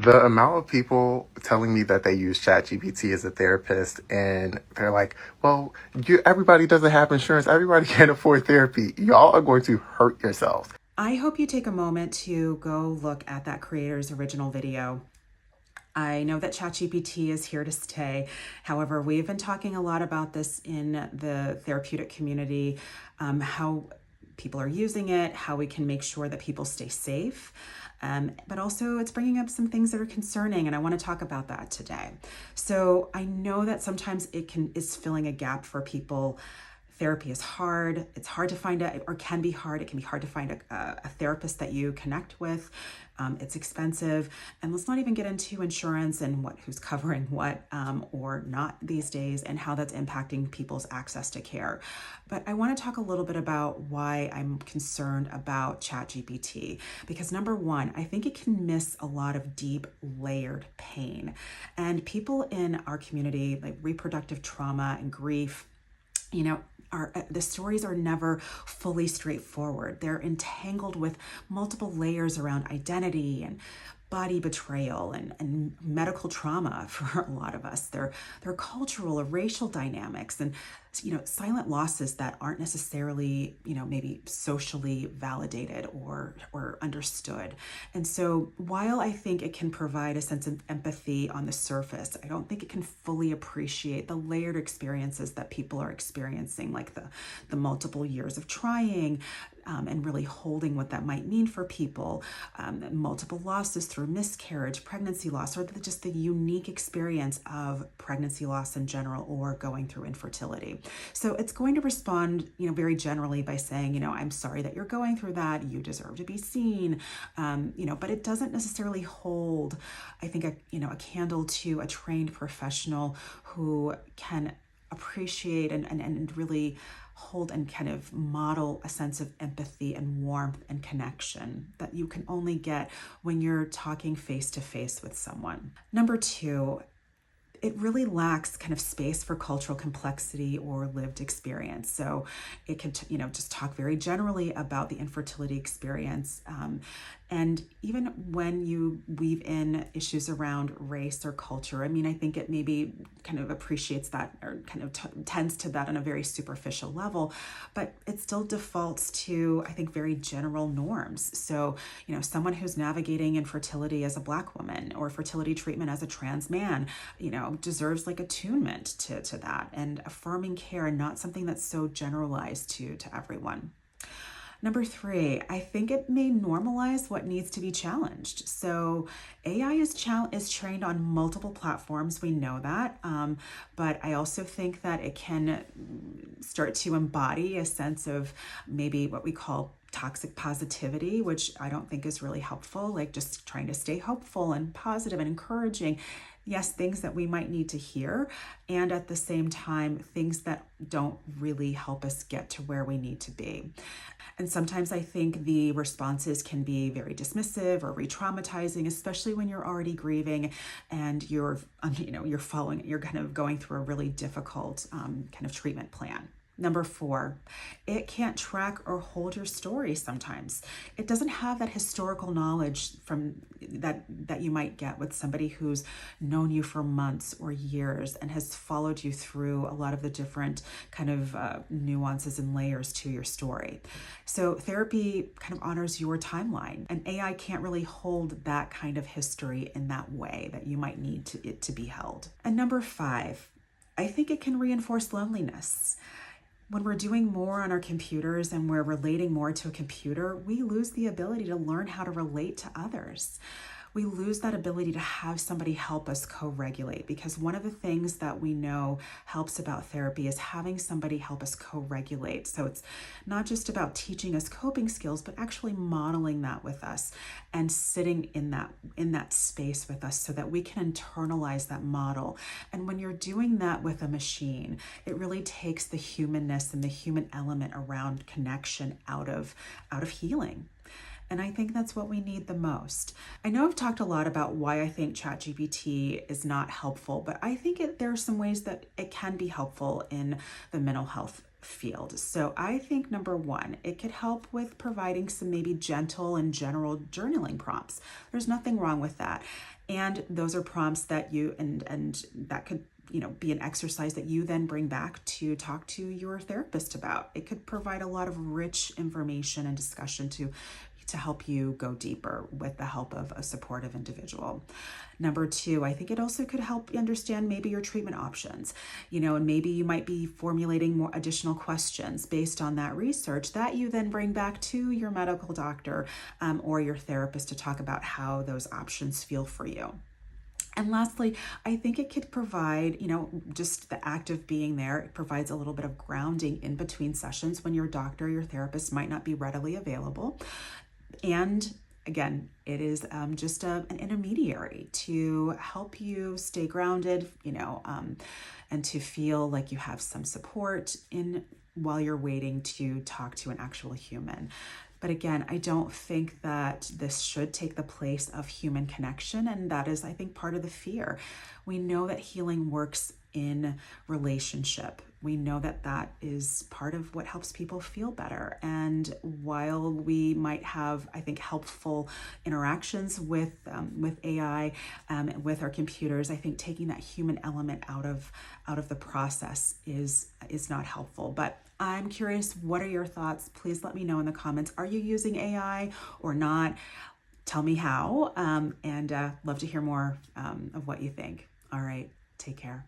The amount of people telling me that they use ChatGPT as a therapist and they're like, well, everybody doesn't have insurance. Everybody can't afford therapy. Y'all are going to hurt yourselves. I hope you take a moment to go look at that creator's original video. I know that ChatGPT is here to stay. However, we've been talking a lot about this in the therapeutic community, how people are using it, how we can make sure that people stay safe. But also it's bringing up some things that are concerning, and I want to talk about that today. So I know that sometimes is filling a gap for people. Therapy is hard. It's hard to find or can be hard. It can be hard to find a therapist that you connect with. It's expensive. And let's not even get into insurance and who's covering what or not these days, and how that's impacting people's access to care. But I want to talk a little bit about why I'm concerned about ChatGPT. Because number one, I think it can miss a lot of deep, layered pain. And people in our community, like reproductive trauma and grief, the stories are never fully straightforward. They're entangled with multiple layers around identity and body betrayal and medical trauma for a lot of us. They're cultural or racial dynamics and silent losses that aren't necessarily maybe socially validated or understood. And so while I think it can provide a sense of empathy on the surface, I don't think it can fully appreciate the layered experiences that people are experiencing, like the multiple years of trying, and really holding what that might mean for people, multiple losses through miscarriage, pregnancy loss, or just the unique experience of pregnancy loss in general, or going through infertility. So it's going to respond, very generally by saying, I'm sorry that you're going through that. You deserve to be seen, but it doesn't necessarily hold, I think, a candle to a trained professional who can appreciate and really hold and kind of model a sense of empathy and warmth and connection that you can only get when you're talking face to face with someone. Number two, it really lacks kind of space for cultural complexity or lived experience. So it can, just talk very generally about the infertility experience. And even when you weave in issues around race or culture, I think it maybe kind of appreciates that, or kind of tends to that on a very superficial level, but it still defaults to, I think, very general norms. So, someone who's navigating infertility as a Black woman or fertility treatment as a trans man, deserves like attunement to that and affirming care, and not something that's so generalized to everyone. Number three, I think it may normalize what needs to be challenged. So AI is trained on multiple platforms. We know that. But I also think that it can start to embody a sense of maybe what we call toxic positivity, which I don't think is really helpful, like just trying to stay hopeful and positive and encouraging. Yes, things that we might need to hear, and at the same time, things that don't really help us get to where we need to be. And sometimes I think the responses can be very dismissive or re-traumatizing, especially when you're already grieving and you're kind of going through a really difficult kind of treatment plan. Number four, it can't track or hold your story sometimes. It doesn't have that historical knowledge from that you might get with somebody who's known you for months or years and has followed you through a lot of the different kind of nuances and layers to your story. So therapy kind of honors your timeline, and AI can't really hold that kind of history in that way that you might need it to be held. And number five, I think it can reinforce loneliness. When we're doing more on our computers and we're relating more to a computer, we lose the ability to learn how to relate to others. We lose that ability to have somebody help us co-regulate, because one of the things that we know helps about therapy is having somebody help us co-regulate. So it's not just about teaching us coping skills, but actually modeling that with us and sitting in that space with us so that we can internalize that model. And when you're doing that with a machine, it really takes the humanness and the human element around connection out of healing. And I think that's what we need the most. I know I've talked a lot about why I think ChatGPT is not helpful, but I think there are some ways that it can be helpful in the mental health field. So I think number one, it could help with providing some maybe gentle and general journaling prompts. There's nothing wrong with that. And those are prompts that and that could, be an exercise that you then bring back to talk to your therapist about. It could provide a lot of rich information and discussion to help you go deeper with the help of a supportive individual. Number two, I think it also could help you understand maybe your treatment options, and maybe you might be formulating more additional questions based on that research that you then bring back to your medical doctor or your therapist to talk about how those options feel for you. And lastly, I think it could provide, just the act of being there, it provides a little bit of grounding in between sessions when your doctor or your therapist might not be readily available. And again, it is just an intermediary to help you stay grounded, and to feel like you have some support in while you're waiting to talk to an actual human. But again, I don't think that this should take the place of human connection. And that is, I think, part of the fear. We know that healing works in relationship. We know that that is part of what helps people feel better. And while we might have, I think, helpful interactions with AI, with our computers, I think taking that human element out of the process is not helpful. But I'm curious, what are your thoughts? Please let me know in the comments. Are you using AI or not? Tell me how, and love to hear more of what you think. All right, take care.